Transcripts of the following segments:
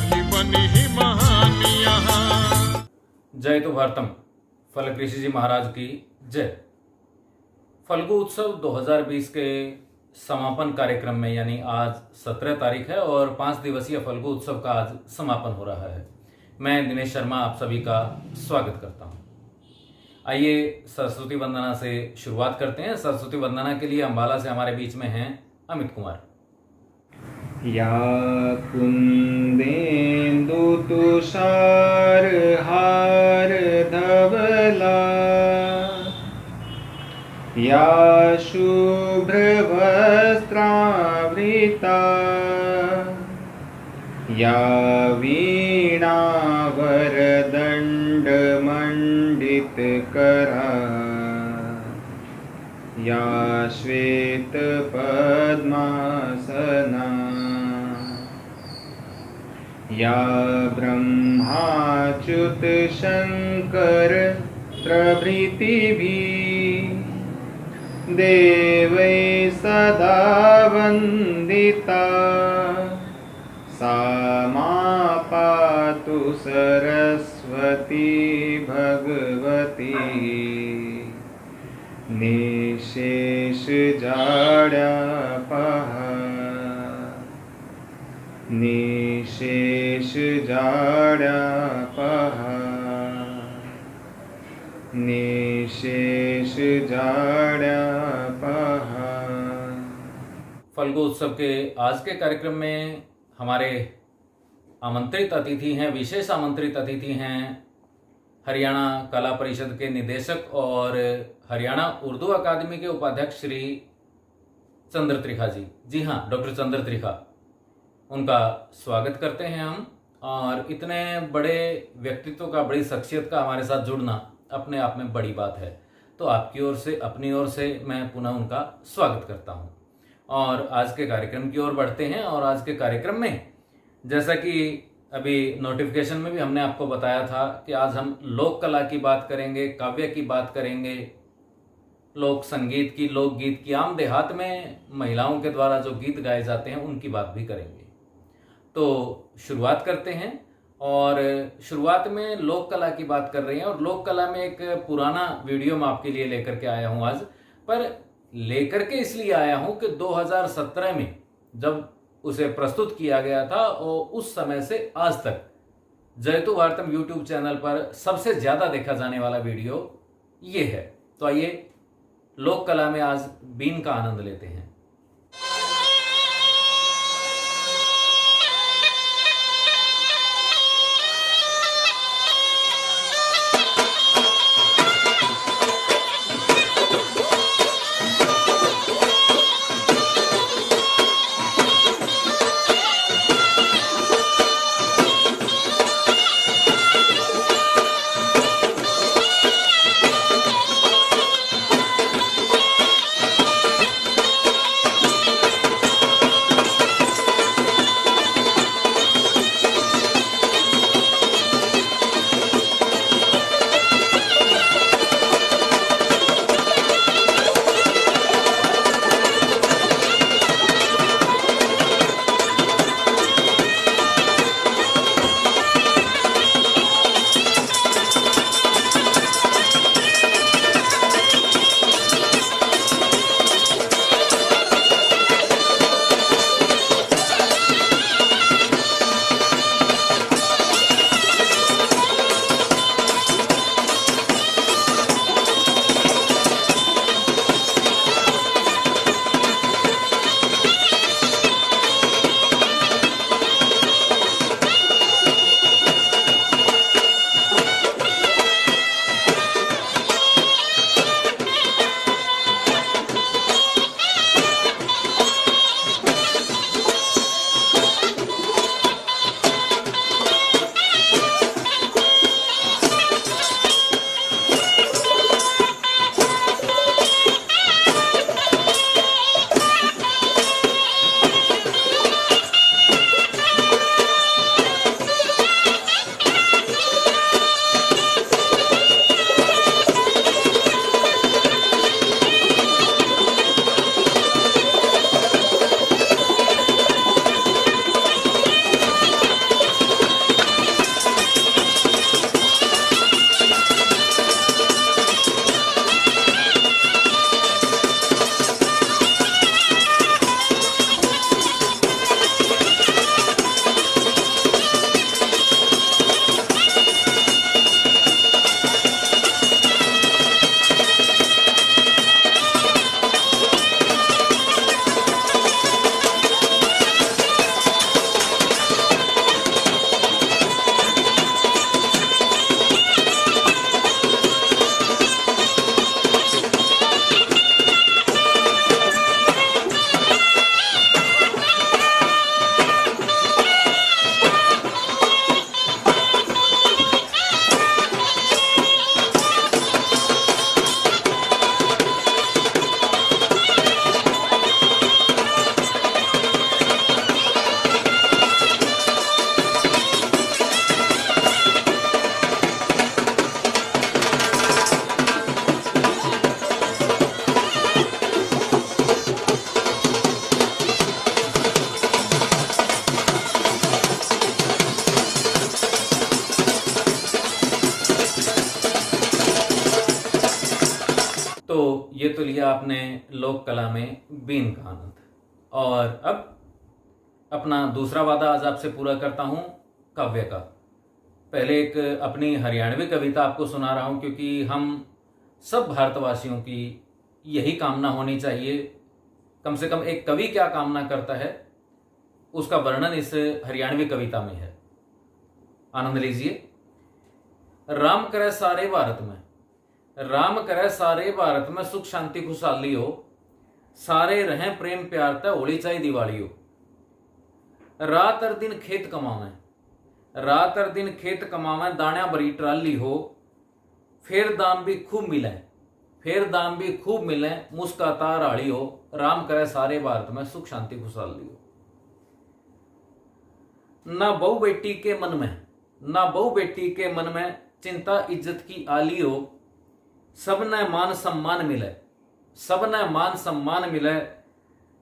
की बनी ही महान यहाँ। जय तो भारतम। फलक ऋषि जी महाराज की जय। फल्गु उत्सव 2020 के समापन कार्यक्रम में यानी आज 17 तारीख है और 5 दिवसीय फल्गु उत्सव का आज समापन हो रहा है। मैं दिनेश शर्मा आप सभी का स्वागत करता हूं। आइए सरस्वती वंदना से शुरुआत करते हैं। सरस्वती वंदना के लिए अम्बाला से हमारे बीच में हैं अमित कुमार। या कुंदेन्दु तुषार हार धवला या शुभ्र वस्त्रावृता या वीणा वरदंड मंडित करा या श्वेत पद्मासना या ब्रह्माच्युत शंकर प्रभृतिभिः देवै सदा वंदिता सा मा पातु सरस्वती भगवती निशेष जाड्यापहा निशेष जाड्यापहा निशेष जाड्यापहा। फल्गु उत्सव के आज के कार्यक्रम में हमारे आमंत्रित अतिथि हैं, विशेष आमंत्रित अतिथि हैं हरियाणा कला परिषद के निदेशक और हरियाणा उर्दू अकादमी के उपाध्यक्ष श्री चंद्र त्रिखा जी। जी हाँ, डॉक्टर चंद्र त्रिखा, उनका स्वागत करते हैं हम। और इतने बड़े व्यक्तित्व का, बड़ी शख्सियत का हमारे साथ जुड़ना अपने आप में बड़ी बात है। तो आपकी ओर से, अपनी ओर से मैं पुनः उनका स्वागत करता हूँ। और आज के कार्यक्रम की ओर बढ़ते हैं। और आज के कार्यक्रम में जैसा कि अभी नोटिफिकेशन में भी हमने आपको बताया था कि आज हम लोक कला की बात करेंगे, काव्य की बात करेंगे, लोक संगीत की, लोकगीत की, आम देहात में महिलाओं के द्वारा जो गीत गाए जाते हैं उनकी बात भी करेंगे। तो शुरुआत करते हैं। और शुरुआत में लोक कला की बात कर रहे हैं। और लोक कला में एक पुराना वीडियो मैं आपके लिए लेकर के आया हूं आज। पर लेकर के इसलिए आया हूं कि 2017 में जब उसे प्रस्तुत किया गया था और उस समय से आज तक जय तो भारतम यूट्यूब चैनल पर सबसे ज्यादा देखा जाने वाला वीडियो ये है। तो आइए लोक कला में आज बीन का आनंद लेते हैं। तो ये तो लिया आपने लोक कला में बीन का आनंद। और अब अपना दूसरा वादा आज आपसे पूरा करता हूँ काव्य का। पहले एक अपनी हरियाणवी कविता आपको सुना रहा हूँ, क्योंकि हम सब भारतवासियों की यही कामना होनी चाहिए। कम से कम एक कवि क्या कामना करता है उसका वर्णन इस हरियाणवी कविता में है। आनंद लीजिए। राम करे सारे भारत में, राम करे सारे भारत में सुख शांति खुशहाली हो, सारे रहें प्रेम प्यार ते होली चाहे दिवाली हो। रात और दिन खेत कमावें, रात और दिन खेत कमावें, दाण्या भरी ट्राली हो, फिर दाम भी खूब मिले, फिर दाम भी खूब मिले, मुस्काता राड़ी हो, राम करे सारे भारत में सुख शांति खुशहाली हो। ना बहु बेटी के मन में, ना बहु बेटी के मन में चिंता इज्जत की आली हो, सबने मान सम्मान मिले, सबने मान सम्मान मिले,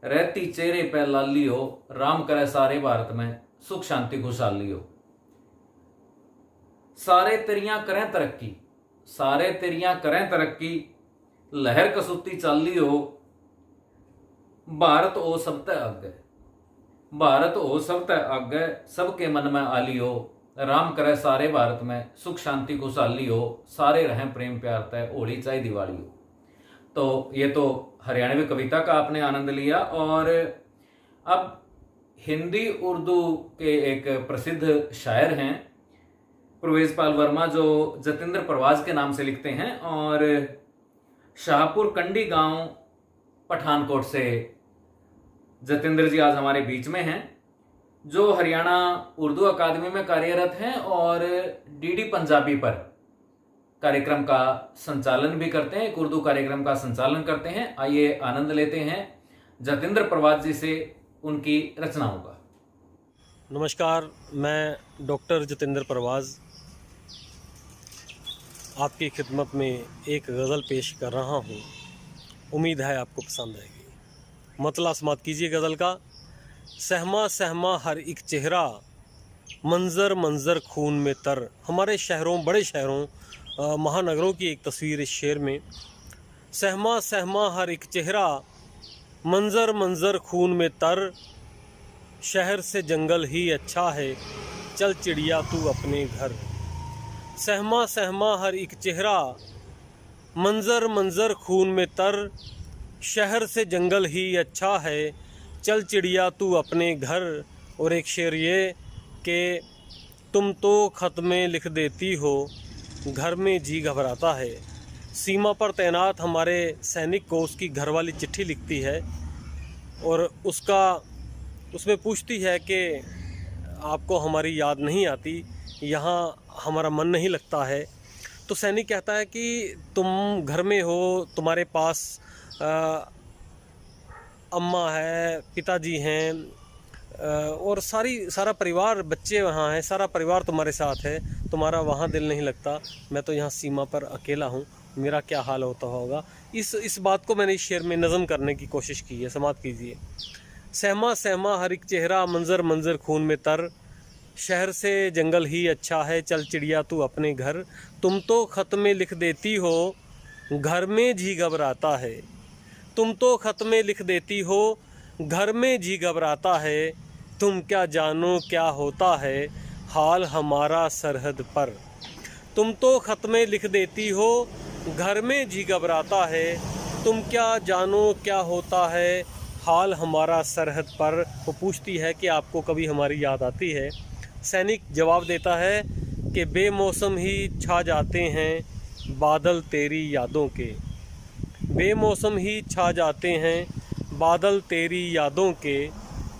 रहती चेहरे पे लाली हो, राम करे सारे भारत में सुख शांति खुशहाली हो। सारे तेरियां करें तरक्की, सारे तेरियां करें तरक्की, लहर कसूती चाली हो, भारत ओ सब ते आगे, भारत ओ सब ते आगे, सबके मन में आली हो, राम करे सारे भारत में सुख शांति खुशहाली हो, सारे रहें प्रेम प्यार ते होली चाहे दिवाली हो। तो ये तो हरियाणवी कविता का आपने आनंद लिया। और अब हिंदी उर्दू के एक प्रसिद्ध शायर हैं प्रवेश पाल वर्मा, जो जतेंद्र प्रवाज के नाम से लिखते हैं, और शाहपुर कंडी गांव पठानकोट से जतेंद्र जी आज हमारे बीच में हैं, जो हरियाणा उर्दू अकादमी में कार्यरत हैं और डीडी पंजाबी पर कार्यक्रम का संचालन भी करते हैं, एक उर्दू कार्यक्रम का संचालन करते हैं। आइए आनंद लेते हैं जतेंद्र प्रवाज जी से उनकी रचनाओं का। नमस्कार, मैं डॉक्टर जतेंद्र प्रवाज आपकी खिदमत में एक गज़ल पेश कर रहा हूँ। उम्मीद है आपको पसंद आएगी। मतला समात कीजिए गज़ल का। सहमा सहमा हर एक चेहरा, मंज़र मंज़र खून में तर। हमारे शहरों, बड़े शहरों, महानगरों की एक तस्वीर इस शेर में। सहमा सहमा हर एक चेहरा, मंज़र मंज़र खून में तर, शहर से जंगल ही अच्छा है, चल चिड़िया तू अपने घर। सहमा सहमा हर एक चेहरा, मंज़र मंज़र खून में तर, शहर से जंगल ही अच्छा है, चल चिड़िया तू अपने घर। और एक शेर ये कि तुम तो ख़त में लिख देती हो, घर में जी घबराता है। सीमा पर तैनात हमारे सैनिक को उसकी घरवाली चिट्ठी लिखती है और उसमें पूछती है कि आपको हमारी याद नहीं आती, यहाँ हमारा मन नहीं लगता है। तो सैनिक कहता है कि तुम घर में हो, तुम्हारे पास अम्मा है, पिताजी हैं और सारा परिवार, बच्चे वहाँ हैं, सारा परिवार तुम्हारे साथ है, तुम्हारा वहाँ दिल नहीं लगता। मैं तो यहाँ सीमा पर अकेला हूँ, मेरा क्या हाल होता होगा। इस बात को मैंने इस शेर में नज़म करने की कोशिश की है। समाप्त कीजिए। सहमा सहमा हर एक चेहरा, मंज़र मंज़र खून में तर, शहर से जंगल ही अच्छा है, चल चिड़िया तू अपने घर। तुम तो ख़त में लिख देती हो, घर में जी घबराता है। तुम तो ख़त में लिख देती हो, घर में जी घबराता है, तुम क्या जानो क्या होता है, हाल हमारा सरहद पर। तुम तो ख़त में लिख देती हो, घर में जी घबराता है, तुम क्या जानो क्या होता है, हाल हमारा सरहद पर। वो पूछती है कि आपको कभी हमारी याद आती है। सैनिक जवाब देता है कि बेमौसम ही छा जाते हैं बादल तेरी यादों के, बेमौसम ही छा जाते हैं बादल तेरी यादों के,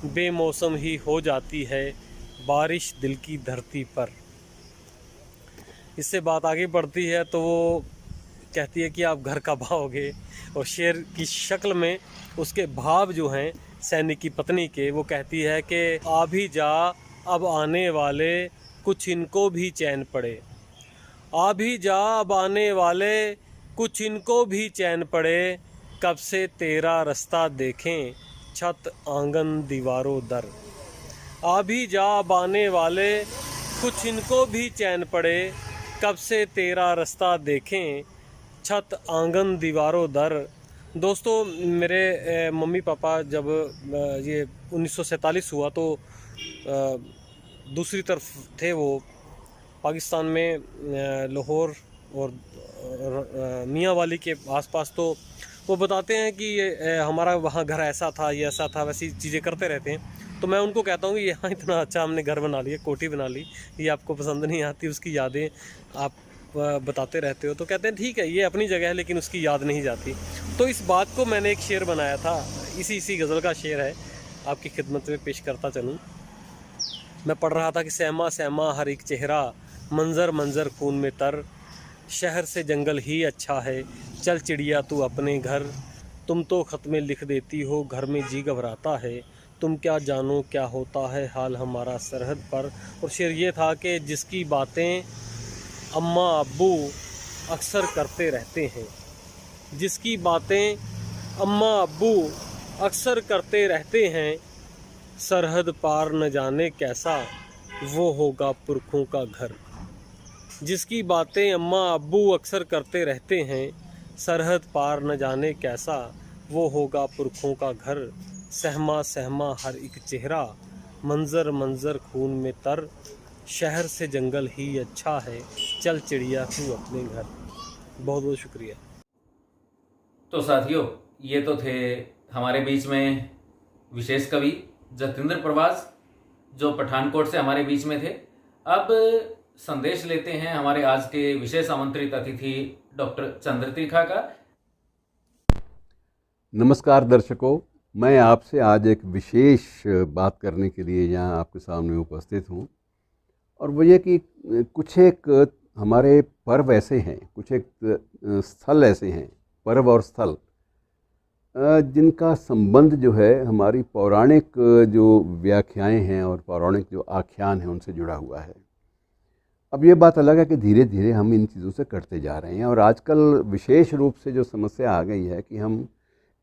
बेमौसम ही हो जाती है बारिश दिल की धरती पर। इससे बात आगे बढ़ती है तो वो कहती है कि आप घर कब आओगे, और शेर की शक्ल में उसके भाव जो हैं सैनिक की पत्नी के, वो कहती है कि आ भी जा अब आने वाले, कुछ इनको भी चैन पड़े। आ भी जा अब आने वाले, कुछ इनको भी चैन पड़े, कब से तेरा रास्ता देखें छत आंगन दीवारों दर। आ भी जा अब आने वाले, कुछ इनको भी चैन पड़े, कब से तेरा रास्ता देखें छत आंगन दीवारों दर। दोस्तों मेरे मम्मी पापा जब ये 1947 हुआ तो दूसरी तरफ थे वो पाकिस्तान में, लाहौर और मियांवाली के आसपास। तो वो बताते हैं कि ये हमारा वहाँ घर ऐसा था, ये ऐसा था, वैसी चीज़ें करते रहते हैं। तो मैं उनको कहता हूँ कि यहाँ इतना अच्छा हमने घर बना लिया, कोठी बना ली, ये आपको पसंद नहीं आती, उसकी यादें आप बताते रहते हो। तो कहते हैं ठीक है ये अपनी जगह है लेकिन उसकी याद नहीं जाती। तो इस बात को मैंने एक शेर बनाया था, इसी गज़ल का शेर है, आपकी खिदमत में पेश करता चलूँ। मैं पढ़ रहा था कि सहमा सहमा हर एक चेहरा, मंज़र मंज़र खून में तर, शहर से जंगल ही अच्छा है, चल चिड़िया तू अपने घर, तुम तो ख़त में लिख देती हो घर में जी घबराता है, तुम क्या जानो क्या होता है हाल हमारा सरहद पर। और शेर ये था कि जिसकी बातें अम्मा अब्बू अक्सर करते रहते हैं, जिसकी बातें अम्मा अब्बू अक्सर करते रहते हैं, सरहद पार न जाने कैसा वो होगा पुरखों का घर। जिसकी बातें अम्मा अब्बू अक्सर करते रहते हैं, सरहद पार न जाने कैसा वो होगा पुरखों का घर, सहमा सहमा हर एक चेहरा, मंज़र मंज़र खून में तर, शहर से जंगल ही अच्छा है, चल चिड़िया तू अपने घर। बहुत बहुत शुक्रिया। तो साथियों, ये तो थे हमारे बीच में विशेष कवि जतिंद्र प्रवास, जो पठानकोट से हमारे बीच में थे। अब संदेश लेते हैं हमारे आज के विशेष आमंत्रित अतिथि डॉक्टर चंद्रतीखा का। नमस्कार दर्शकों, मैं आपसे आज एक विशेष बात करने के लिए यहाँ आपके सामने उपस्थित हूँ। और वो ये कि कुछ एक हमारे पर्व ऐसे हैं, कुछ एक स्थल ऐसे हैं, पर्व और स्थल, जिनका संबंध जो है हमारी पौराणिक जो व्याख्याएं हैं और पौराणिक जो आख्यान हैं उनसे जुड़ा हुआ है। अब ये बात अलग है कि धीरे धीरे हम इन चीज़ों से कटते जा रहे हैं, और आजकल विशेष रूप से जो समस्या आ गई है कि हम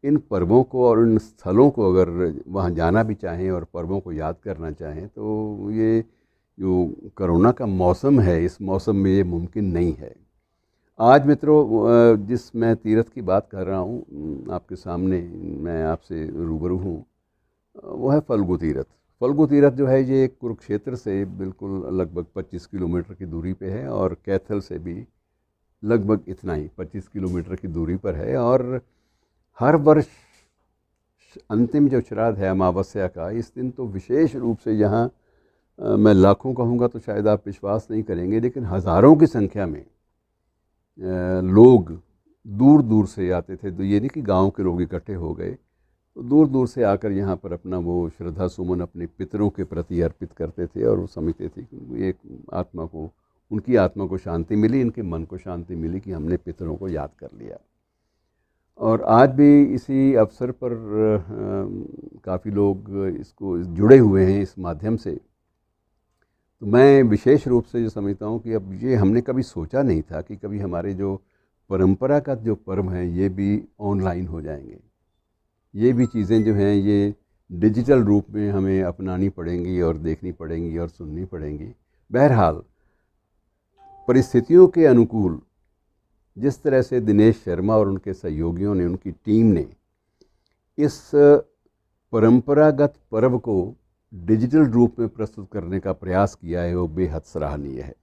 इन पर्वों को और इन स्थलों को अगर वहाँ जाना भी चाहें और पर्वों को याद करना चाहें तो ये जो कोरोना का मौसम है, इस मौसम में ये मुमकिन नहीं है। आज मित्रों, जिस मैं तीर्थ की बात कर रहा हूँ आपके सामने, मैं आपसे रूबरू हूँ, वो है फल्गु तीर्थ। फल्गु तीर्थ जो है ये कुरुक्षेत्र से बिल्कुल लगभग 25 किलोमीटर की दूरी पे है, और कैथल से भी लगभग इतना ही 25 किलोमीटर की दूरी पर है। और हर वर्ष अंतिम जो श्राद्ध है अमावस्या का, इस दिन तो विशेष रूप से यहाँ मैं लाखों कहूँगा तो शायद आप विश्वास नहीं करेंगे, लेकिन हज़ारों की संख्या में लोग दूर दूर से आते थे। तो ये नहीं कि गांव के लोग इकट्ठे हो गए, तो दूर दूर से आकर यहाँ पर अपना वो श्रद्धा सुमन अपने पितरों के प्रति अर्पित करते थे, और वो समझते थे कि एक आत्मा को, उनकी आत्मा को शांति मिली, इनके मन को शांति मिली कि हमने पितरों को याद कर लिया। और आज भी इसी अवसर पर काफ़ी लोग इसको जुड़े हुए हैं इस माध्यम से। तो मैं विशेष रूप से जो समझता हूँ कि अब ये हमने कभी सोचा नहीं था कि कभी हमारे जो परंपरागत जो पर्व हैं ये भी ऑनलाइन हो जाएंगे। ये भी चीज़ें जो हैं ये डिजिटल रूप में हमें अपनानी पड़ेंगी और देखनी पड़ेंगी और सुननी पड़ेंगी। बहरहाल, परिस्थितियों के अनुकूल जिस तरह से दिनेश शर्मा और उनके सहयोगियों ने, उनकी टीम ने इस परंपरागत पर्व को डिजिटल रूप में प्रस्तुत करने का प्रयास किया है, वो बेहद सराहनीय है।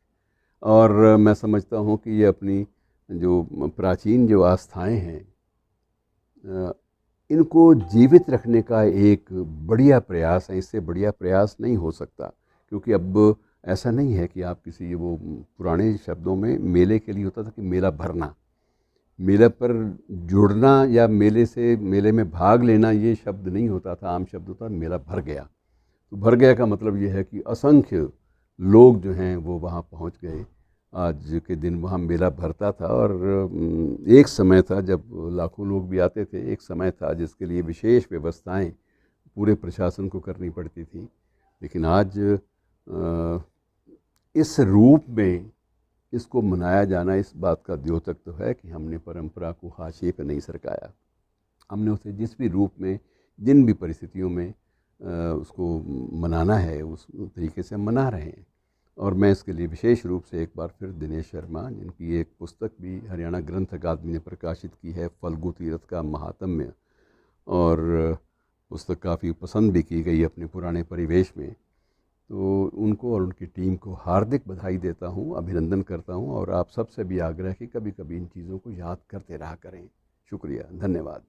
और मैं समझता हूँ कि ये अपनी जो प्राचीन जो आस्थाएं हैं इनको जीवित रखने का एक बढ़िया प्रयास है। इससे बढ़िया प्रयास नहीं हो सकता, क्योंकि अब ऐसा नहीं है कि आप किसी, वो पुराने शब्दों में मेले के लिए होता था कि मेला भरना, मेले पर जुड़ना या मेले में भाग लेना, ये शब्द नहीं होता था। आम शब्द होता मेला भर गया। तो भर गया का मतलब ये है कि असंख्य लोग जो हैं वो वहाँ पहुँच गए। आज के दिन वहाँ मेला भरता था, और एक समय था जब लाखों लोग भी आते थे। एक समय था जिसके लिए विशेष व्यवस्थाएं पूरे प्रशासन को करनी पड़ती थी। लेकिन आज इस रूप में इसको मनाया जाना, इस बात का द्योतक तो है कि हमने परंपरा को हाशिए पर नहीं सरकाया। हमने उसे जिस भी रूप में, जिन भी परिस्थितियों में उसको मनाना है, उस तरीके से हम मना रहे हैं। और मैं इसके लिए विशेष रूप से एक बार फिर दिनेश शर्मा, जिनकी एक पुस्तक भी हरियाणा ग्रंथ अकादमी ने प्रकाशित की है, फल्गु तीरथ का महात्म्य, और पुस्तक काफ़ी पसंद भी की गई अपने पुराने परिवेश में, तो उनको और उनकी टीम को हार्दिक बधाई देता हूँ, अभिनंदन करता हूँ। और आप सबसे भी आग्रह कि कभी कभी इन चीज़ों को याद करते रहा करें। शुक्रिया, धन्यवाद।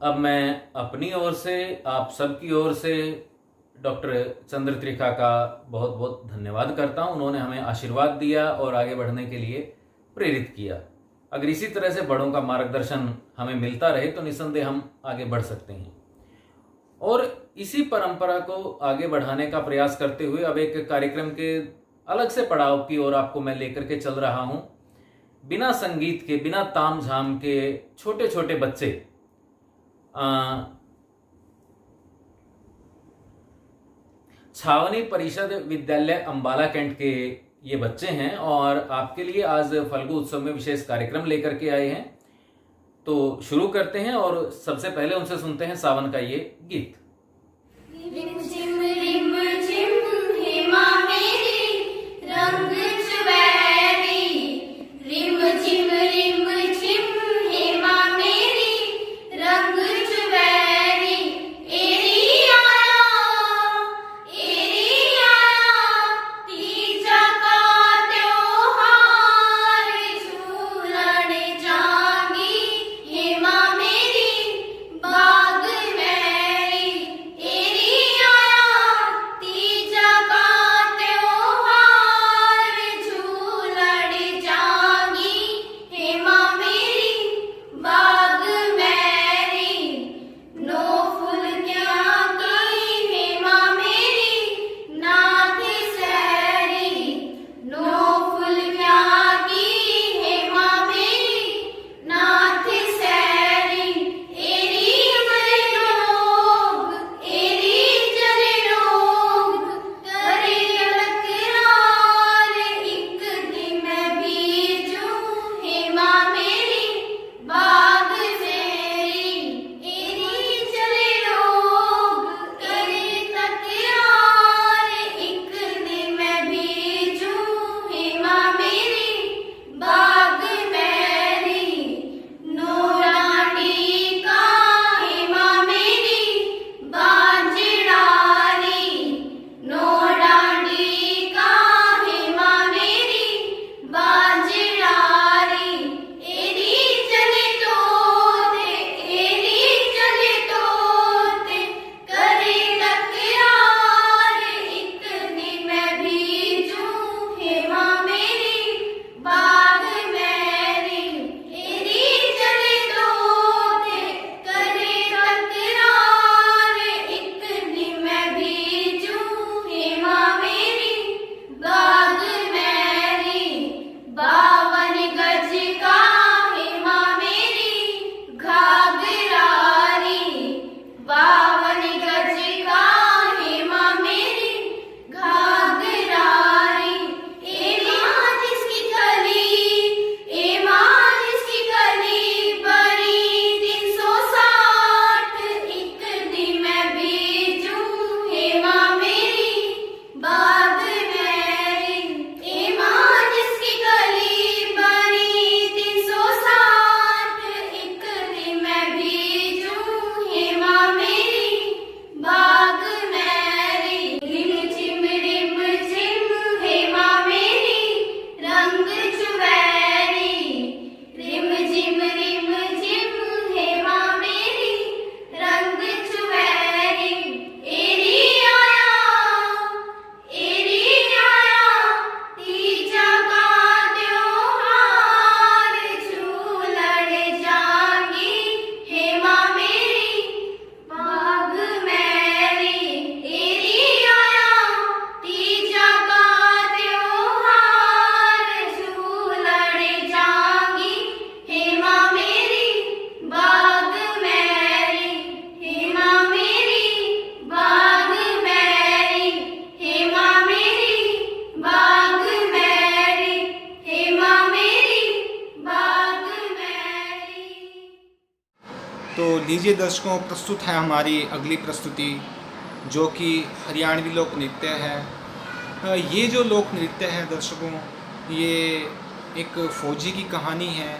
अब मैं अपनी ओर से, आप सबकी ओर से डॉक्टर चंद्र त्रिखा का बहुत बहुत धन्यवाद करता हूं। उन्होंने हमें आशीर्वाद दिया और आगे बढ़ने के लिए प्रेरित किया। अगर इसी तरह से बड़ों का मार्गदर्शन हमें मिलता रहे तो निस्संदेह हम आगे बढ़ सकते हैं। और इसी परंपरा को आगे बढ़ाने का प्रयास करते हुए अब एक कार्यक्रम के अलग से पड़ाव की ओर आपको मैं लेकर के चल रहा हूं। बिना संगीत के, बिना ताम झाम के छोटे छोटे बच्चे, छावनी परिषद विद्यालय अंबाला कैंट के ये बच्चे हैं और आपके लिए आज फल्गु उत्सव में विशेष कार्यक्रम लेकर के आए हैं। तो शुरू करते हैं और सबसे पहले उनसे सुनते हैं सावन का ये गीत। रिम झिम हेमा मेरी रंग चुबैरी, रिम झिम हेमा मेरी रंग चुबैरी, एरी आया तीजा का त्योहार, झूलन जागी हेमा मेरी बाग मेरी, एरी आया तीजा का त्योहार, झूलन जागी हेमा मेरी बाग मेरी, नो फूल क्या कई हेमा मेरी नाथ सहरी, नो फूल क्या की हेमा मेरी नाथ सहरी, एरी जले लोग करे अलकरार, एक दिन मैं बीजू हेमा मेरी बाग मेरी, एरी जले लोग करे तकरार, एक दिन मैं बीजू हेमा मेरी बाग मेरी, नो डांडी का हेमा मेरी बांजड़ारी, नो डांडी का हेमा मेरी बांजड़ारी, एरी जले तोते करे तकरार, एक दिन मैं बीजू हेमा मेरी बाग मेरी, एरी जले तोते करे तकरार, एक दिन मैं बीजू हेमा मेरी बाग मेरी, बावन गज का हेमा मेरी घाघरारी, बावन गज का हेमा मेरी घाघरारी, जिसकी कली बड़ी 360, एक दिन मैं बीजू हेमा मेरी बाग मेरी, जिसकी कली बड़ी 360, एक दिन मैं बीजू हेमा मेरी बाग मेरी, रिम झिम हेमा मेरी रंग चुबैरी, रिम झिम हेमा मेरी रंग चुबैरी, एरी आया तीजा का त्योहार, झूलन जागी हेमा मेरी बाग मेरी, एरी आया तीजा का त्योहार, झूलन जागी हेमा मेरी बाग मेरी, हेमा मेरी बाग मेरी, हेमा मेरी बाग मेरी, हेमा मेरी बाग मेरी। तो लीजिए दर्शकों, प्रस्तुत है हमारी अगली प्रस्तुति, जो कि हरियाणवी लोक नृत्य है। ये जो लोक नृत्य है दर्शकों, ये एक फ़ौजी की कहानी है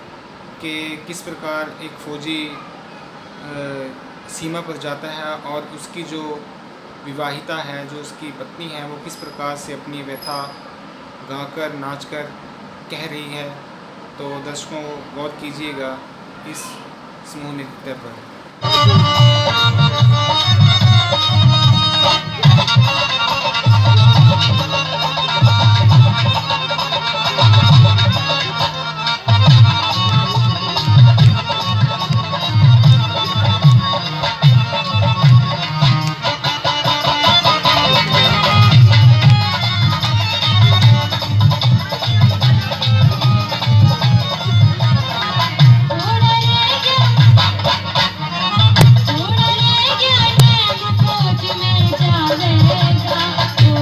कि किस प्रकार एक फ़ौजी सीमा पर जाता है और उसकी जो विवाहिता है, जो उसकी पत्नी है, वो किस प्रकार से अपनी व्यथा गाकर नाचकर कह रही है। तो दर्शकों गौर कीजिएगा इस समूह नृत्य पर। फौज में जावेगा, ओ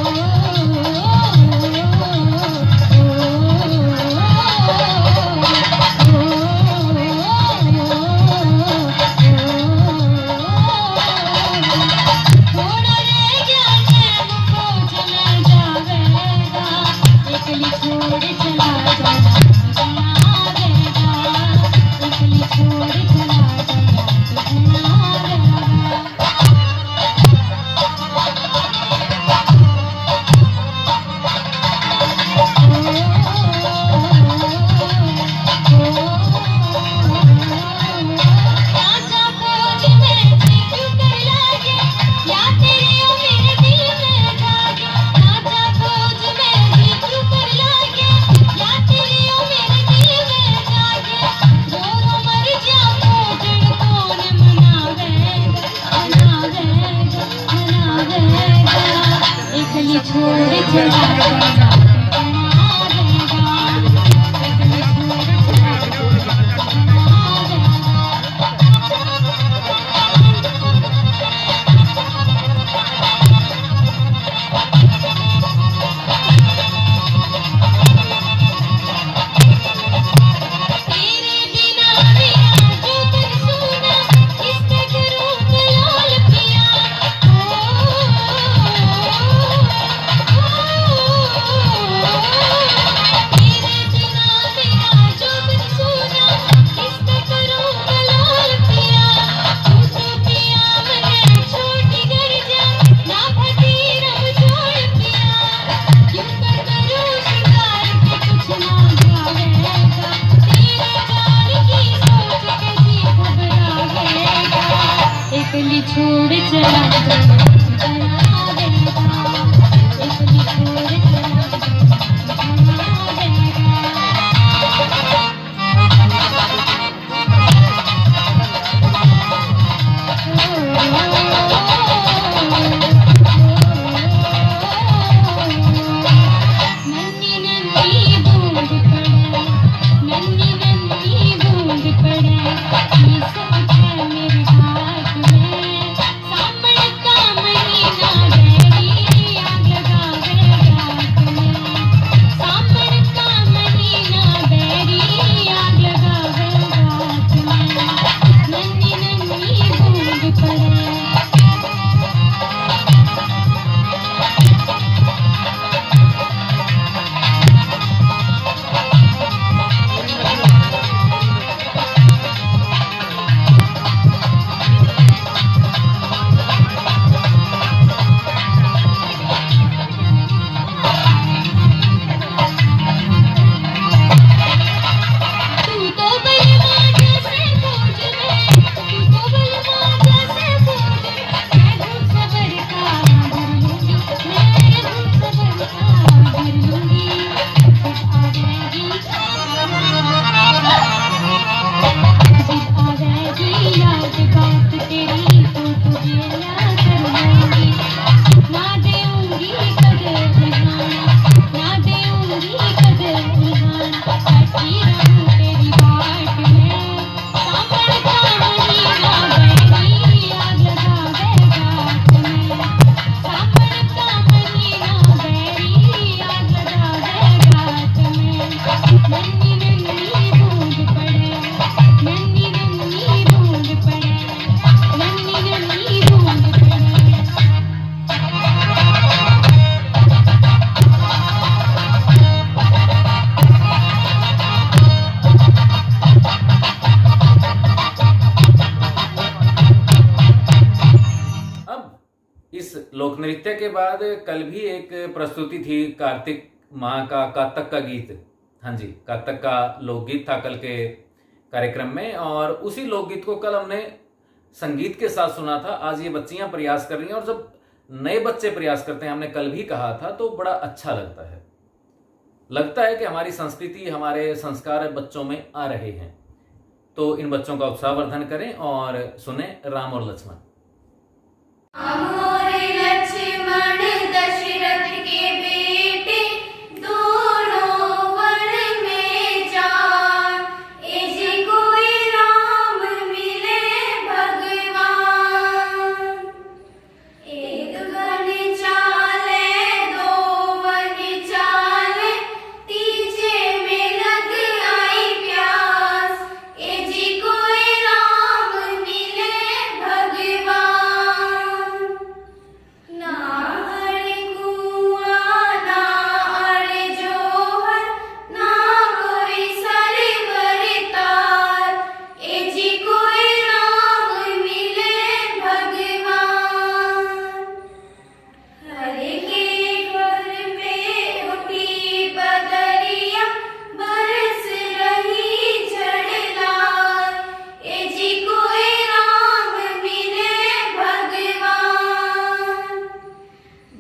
नृत्य के बाद कल भी एक प्रस्तुति थी कार्तिक माह का कातक का गीत। हाँ जी, कातक का लोकगीत था कल के कार्यक्रम में, और उसी लोकगीत को कल हमने संगीत के साथ सुना था। आज ये बच्चियां प्रयास कर रही हैं, और जब नए बच्चे प्रयास करते हैं, हमने कल भी कहा था, तो बड़ा अच्छा लगता है कि हमारी संस्कृति, हमारे संस्कार बच्चों में आ रहे हैं। तो इन बच्चों का उत्साहवर्धन करें और सुने राम और लक्ष्मण। और लक्ष्मण दशरथ के बेटे दोनों वन में जान, ऐसे कोई राम मिले भगवान। एक वन चाले दो वन चाले, तीजे में लग आई प्यास, ऐसे कोई राम मिले भगवान। ना हरे कुआं ना हरे जोहर, ना कोई सरवर तार, ऐसी कोई राम मिले भगवान। हरे के घर पे उठी बदरिया, बरस रही झड़लार, ऐसी कोई राम मिले भगवान।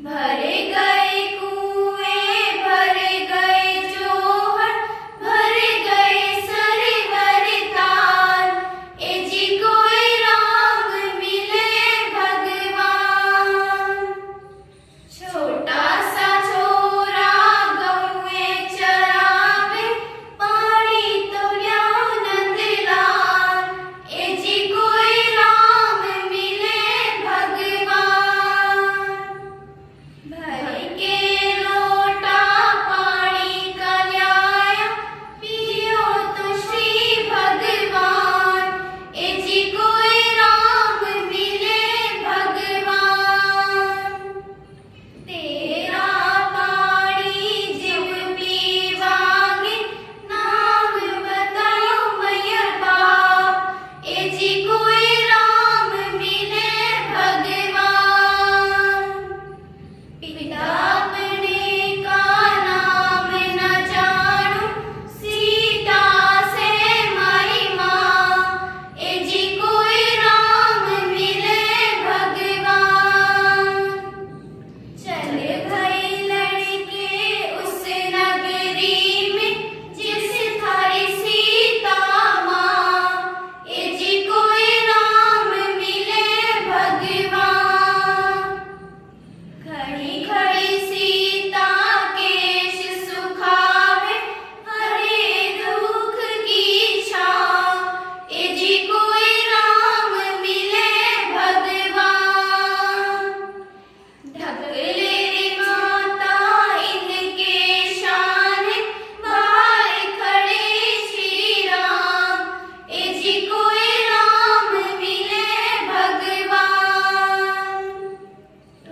भरे गए कुएं भरे गए जोहर, भरे गए सरवर तार, ऐसी कोई राम मिले भगवान। छोटा सा छोरा गौएं चरावे, पानी तो ल्याओ नंदलाल, ऐसी कोई राम मिले भगवान। भर के लोटा पानी का ल्याया, पियो तो श्री भगवान, ऐसी कोई राम मिले भगवान। तेरा पानी जिव पीवांगे, नाम बताओ मैया बाप, ऐसी कोई राम मिले भगवान। पिता अपने का नाम न जानू, सीता से मारी माँ, ऐसी कोई राम मिले भगवान। चले भाई लड़के उस नगरी में, जिस थारी सीता माँ, ऐसी कोई राम मिले भगवान। खड़ी खड़ी सीता केश सुखावे, हरे दुख की छाँव, ऐसी कोई राम मिले भगवान। ढक ले रे माता इनके शान, बाहर खड़े श्री राम, ऐसी कोई राम मिले भगवान।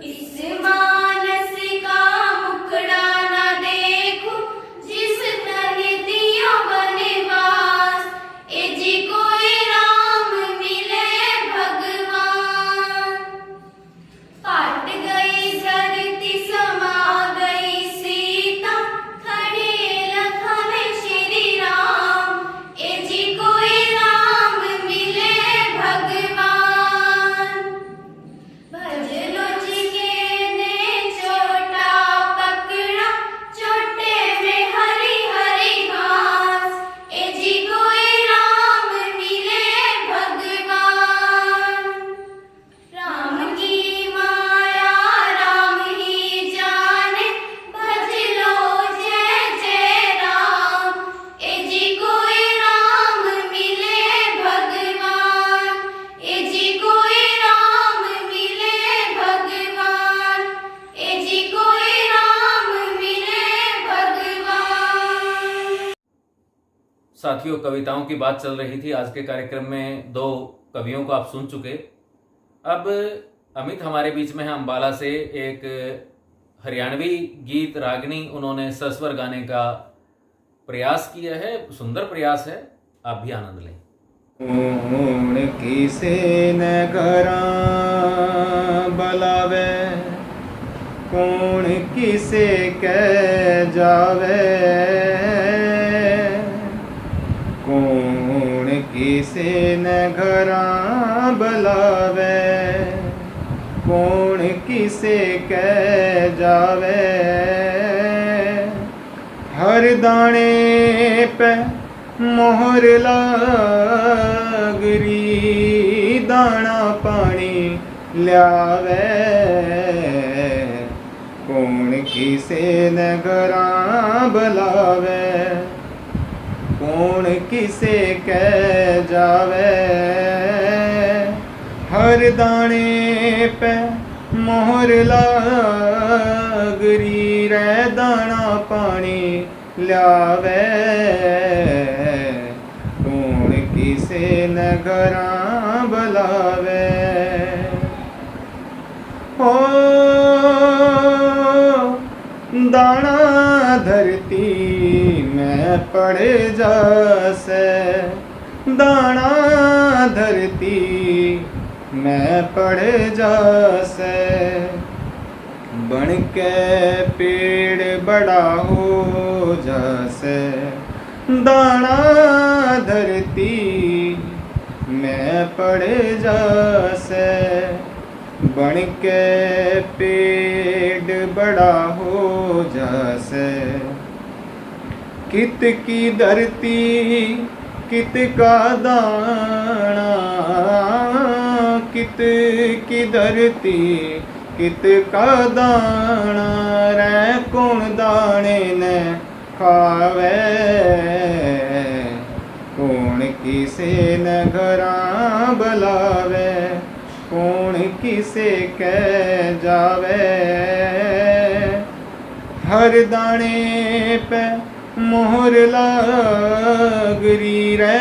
इस मानस का मुखड़ा न देखूं, जिस तन दिया वनवास, ऐसी कोई राम मिले भगवान। पाट गई धरती समा गई सीता, खड़े लखन श्री राम, ऐसी कोई राम मिले भगवान। भजलो जी के ने छोटा पकड़ा, छोटे में हरी हरी घास, ऐसी कोई राम मिले भगवान। राम की माया राम ही जाने, भज लो जय जय राम, ऐसी कोई राम मिले भगवान, ऐसी कोई राम मिले भगवान, ऐसी कोई राम मिले भगवान। साथियों, कविताओं की बात चल रही थी। आज के कार्यक्रम में 2 कवियों को आप सुन चुके। अब अमित हमारे बीच में है अम्बाला से, एक हरियाणवी गीत रागनी उन्होंने सस्वर गाने का प्रयास किया है। सुंदर प्रयास है, आप भी आनंद लें। कौन किसे न करा बलावे, कौन किसे कह जावे, कौन किसे न घरां बुलावे, कौन किसे कह जावे। हर दाने पे मोहर लागरी, दाना पानी ल्यावे, कौन किसे न घरां बुलावे, कौन किसे कह जावे। हर दाने पे मोहर लागरी रे, दाना पानी ल्यावे, कौन किसे न घरां बुलावे। ओ दाना धरती में पड़ जासे, दाना धरती में पड़ जासे, बन के पेड़ बड़ा हो जासे। दाना धरती में पड़ जासे, बन के पेड़ बड़ा हो जासे। कित की धरती कित का दाना, कित की धरती कित का दाना रे, कौन दाने ने खावे, कौन किसे न घरां बुलावे, कौन किसे कह जावे। हर दाने पे मोहर लागरी रे,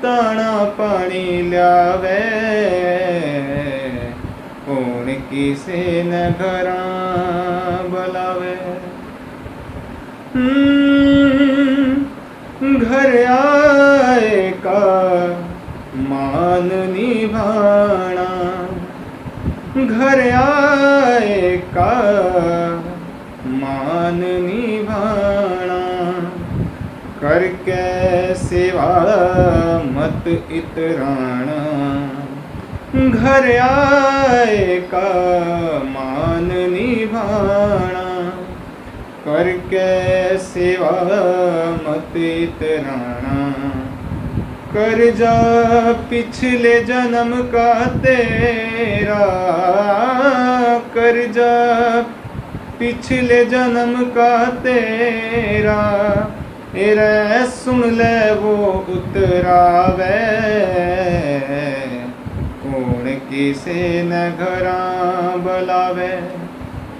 दाना पानी ल्यावे, कौन किसे न घरां बुलावे। घर आए का मान निभाना, घर आए का मान निभाना, करके सेवा मत इतराना। घर आए का मान निभाना, करके सेवा मत इतराना। कर जा पिछले जन्म का तेरा, कर जा पिछले जन्म का तेरा, रे सुन ले वो उतरावे, कौन किसे न घरां बुलावे,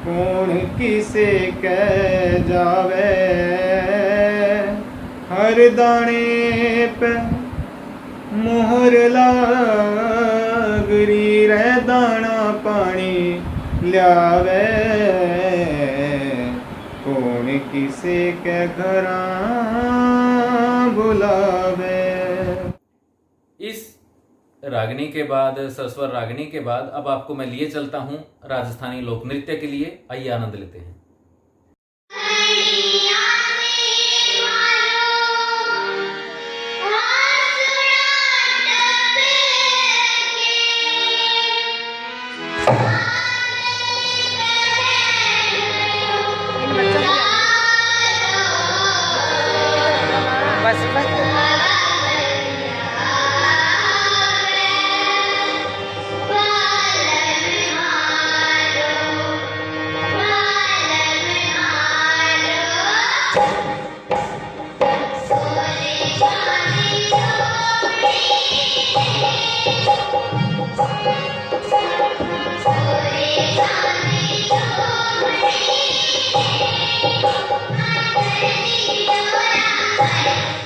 कौन किसे कह जावे। हर दाने पे मोहर लागरी रे, दाना पानी ल्यावे, कौन किसे के घरां बुलावे। इस रागनी के बाद, सरस्वर रागनी के बाद अब आपको मैं लिए चलता हूँ राजस्थानी लोक नृत्य के लिए। आइए आनंद लेते हैं।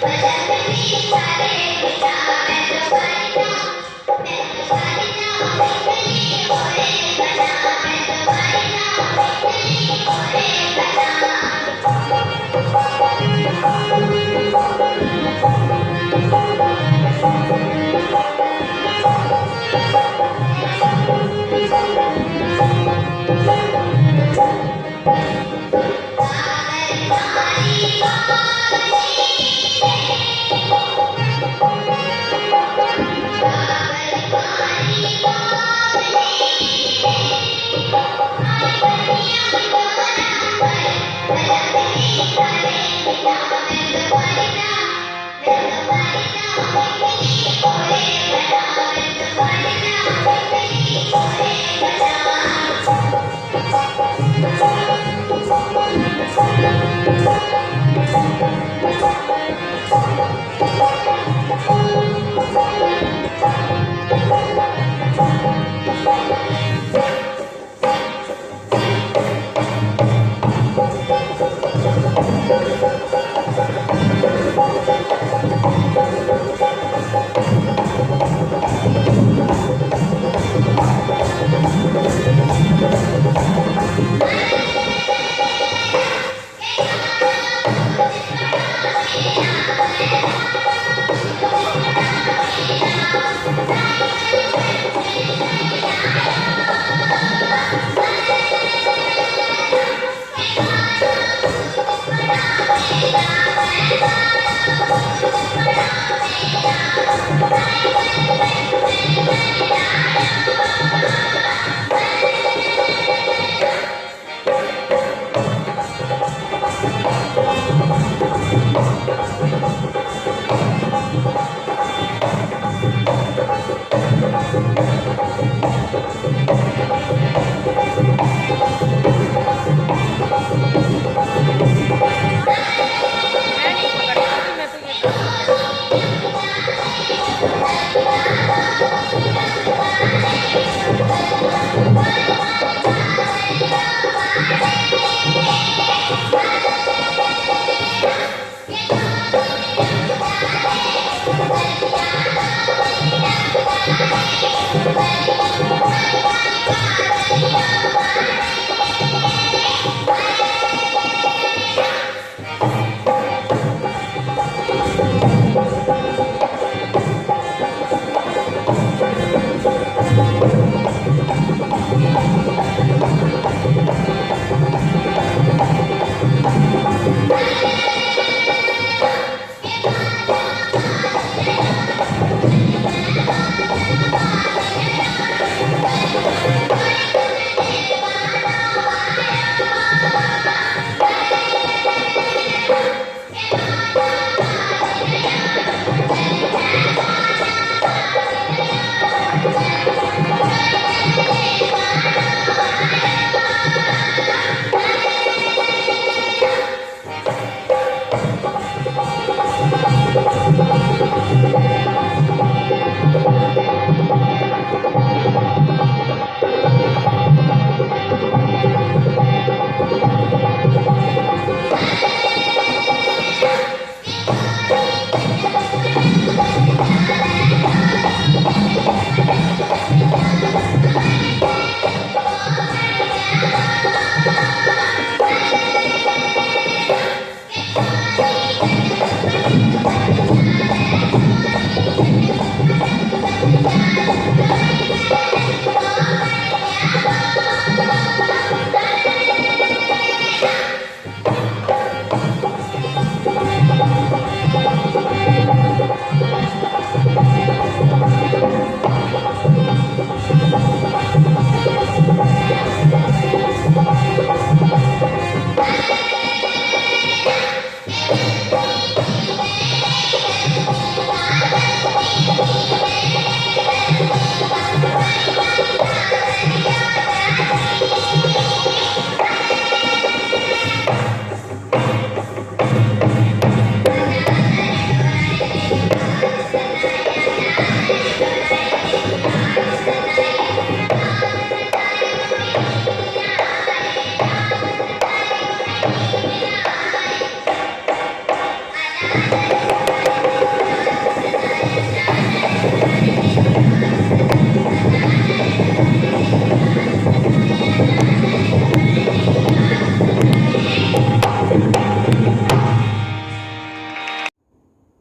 Bye.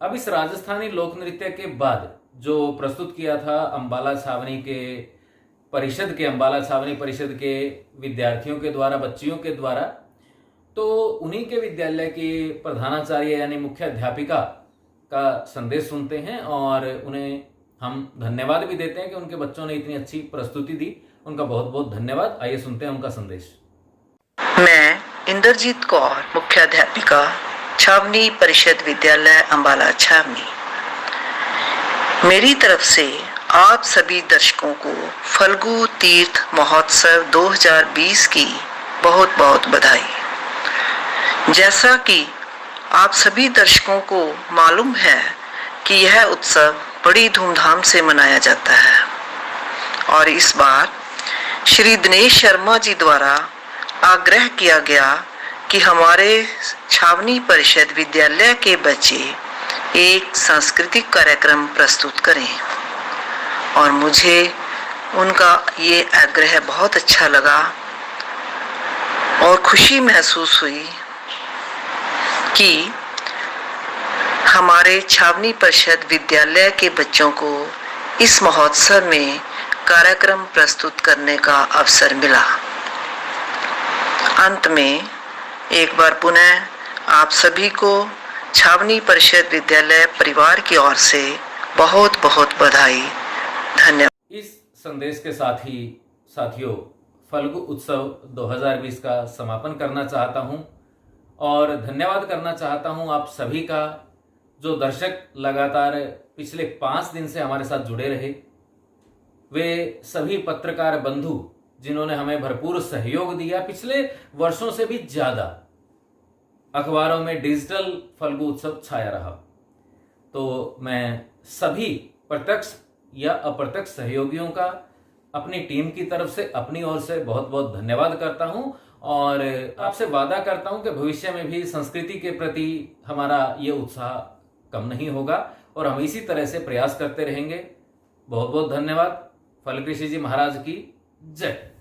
अब इस राजस्थानी लोक नृत्य के बाद जो प्रस्तुत किया था अंबाला छावनी परिषद के विद्यार्थियों के द्वारा, बच्चियों के द्वारा, तो उन्हीं के विद्यालय की प्रधानाचार्य यानी मुख्य अध्यापिका का संदेश सुनते हैं और उन्हें हम धन्यवाद भी देते हैं कि उनके बच्चों ने इतनी अच्छी प्रस्तुति दी। उनका बहुत बहुत धन्यवाद। आइए सुनते हैं उनका संदेश। मैं इंद्रजीत कौर, मुख्याध्यापिका, छावनी परिषद विद्यालय अंबाला छावनी। मेरी तरफ से आप सभी दर्शकों को फल्गु तीर्थ महोत्सव 2020 की बहुत बहुत बधाई। जैसा कि आप सभी दर्शकों को मालूम है कि यह उत्सव बड़ी धूमधाम से मनाया जाता है और इस बार श्री दिनेश शर्मा जी द्वारा आग्रह किया गया कि हमारे छावनी परिषद विद्यालय के बच्चे एक सांस्कृतिक कार्यक्रम प्रस्तुत करें और मुझे उनका ये आग्रह बहुत अच्छा लगा और खुशी महसूस हुई कि हमारे छावनी परिषद विद्यालय के बच्चों को इस महोत्सव में कार्यक्रम प्रस्तुत करने का अवसर मिला। अंत में एक बार पुनः आप सभी को छावनी परिषद विद्यालय परिवार की ओर से बहुत बहुत बधाई। धन्यवाद। इस संदेश के साथ ही साथियों फल्गु उत्सव 2020 का समापन करना चाहता हूं और धन्यवाद करना चाहता हूं आप सभी का, जो दर्शक लगातार पिछले 5 दिन से हमारे साथ जुड़े रहे। वे सभी पत्रकार बंधु जिन्होंने हमें भरपूर सहयोग दिया, पिछले वर्षों से भी ज़्यादा अखबारों में डिजिटल फल्गु उत्सव छाया रहा। तो मैं सभी प्रत्यक्ष या अप्रत्यक्ष सहयोगियों का अपनी टीम की तरफ से, अपनी ओर से बहुत बहुत धन्यवाद करता हूं और आपसे वादा करता हूं कि भविष्य में भी संस्कृति के प्रति हमारा ये उत्साह कम नहीं होगा और हम इसी तरह से प्रयास करते रहेंगे। बहुत बहुत धन्यवाद। फलकृषि जी महाराज की जय।